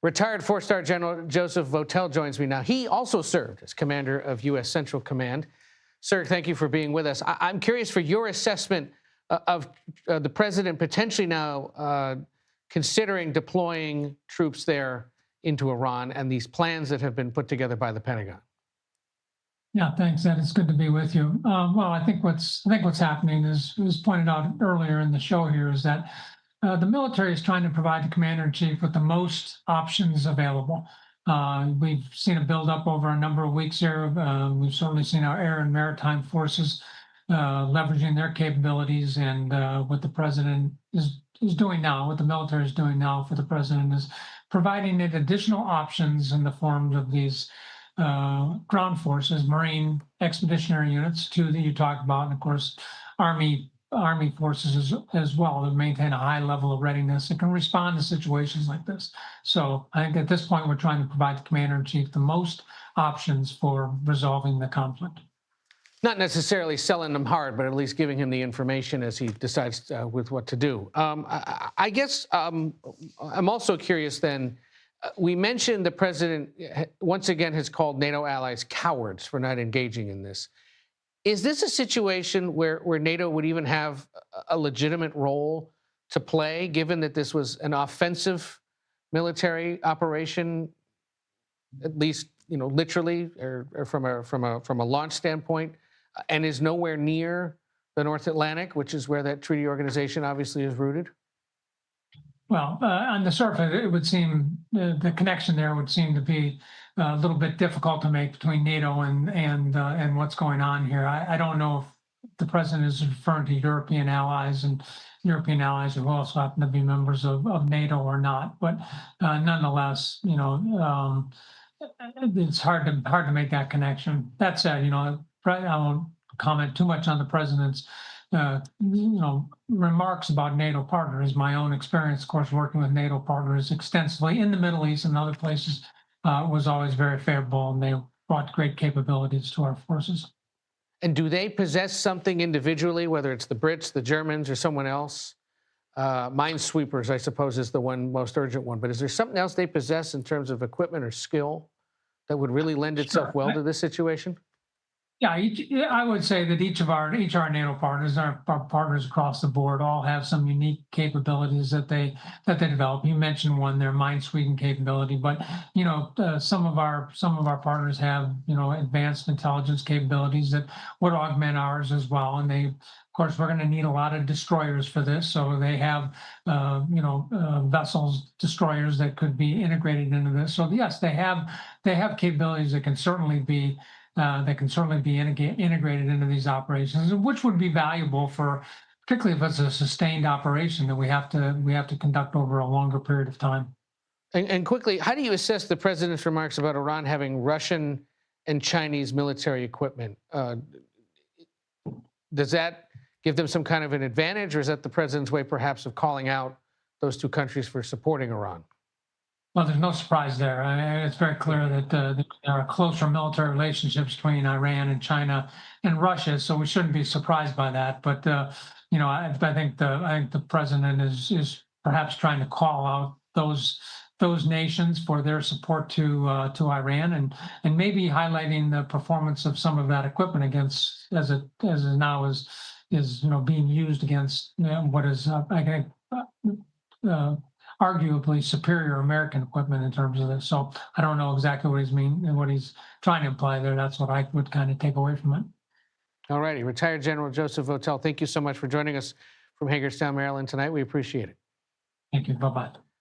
Retired four-star General Joseph Votel joins me now. He also served as commander of U.S. Central Command. Sir, thank you for being with us. I'm curious for your assessment of the president potentially now considering deploying troops there into Iran and these plans that have been put together by the Pentagon. Yeah, thanks, Ed. It's good to be with you. Well, I think what's happening is, as pointed out earlier in the show here, is that the military is trying to provide the commander-in-chief with the most options available. We've seen a buildup over a number of weeks here. We've certainly seen our air and maritime forces leveraging their capabilities, and what the president is doing now, what the military is doing now for the president, is providing it additional options in the form of these ground forces, Marine expeditionary units, two that you talked about, and of course, Army forces as well, that maintain a high level of readiness and can respond to situations like this. So I think at this point, we're trying to provide the commander-in-chief the most options for resolving the conflict. Not necessarily selling them hard, but at least giving him the information as he decides with what to do. I guess I'm also curious then, we mentioned the president once again has called NATO allies cowards for not engaging in this. Is this a situation where NATO would even have a legitimate role to play, given that this was an offensive military operation, at least literally, or from a launch standpoint, and is nowhere near the North Atlantic, which is where that treaty organization obviously is rooted? Well, on the surface, it would seem the connection there would seem to be a little bit difficult to make between NATO and what's going on here. I don't know if the president is referring to European allies and European allies who also happen to be members of NATO or not. But nonetheless, it's hard to make that connection. That said, I won't comment too much on the president's remarks about NATO partners. My own experience, of course, working with NATO partners extensively in the Middle East and other places was always very favorable, and they brought great capabilities to our forces. And do they possess something individually, whether it's the Brits, the Germans, or someone else? Minesweepers, I suppose, is the one most urgent one. But is there something else they possess in terms of equipment or skill that would really lend itself well to this situation? Yeah, I would say that each of our NATO partners, our partners across the board, all have some unique capabilities that they develop. You mentioned one, their mine-sweeping capability, but some of our partners have advanced intelligence capabilities that would augment ours as well. And of course, we're going to need a lot of destroyers for this, so they have vessels, destroyers that could be integrated into this. So yes, they have capabilities that can certainly be integrated into these operations, which would be valuable for, particularly if it's a sustained operation that we have to conduct over a longer period of time. And quickly, how do you assess the president's remarks about Iran having Russian and Chinese military equipment? Does that give them some kind of an advantage, or is that the president's way, perhaps, of calling out those two countries for supporting Iran? Well, there's no surprise there. I mean, it's very clear that there are closer military relationships between Iran and China and Russia, so we shouldn't be surprised by that. But I think the president is perhaps trying to call out those nations for their support to Iran, and maybe highlighting the performance of some of that equipment against as it now is being used against what is I think. Arguably superior American equipment in terms of this. So I don't know exactly what he's trying to imply there. That's what I would kind of take away from it. All righty. Retired General Joseph Votel, thank you so much for joining us from Hagerstown, Maryland tonight. We appreciate it. Thank you. Bye-bye.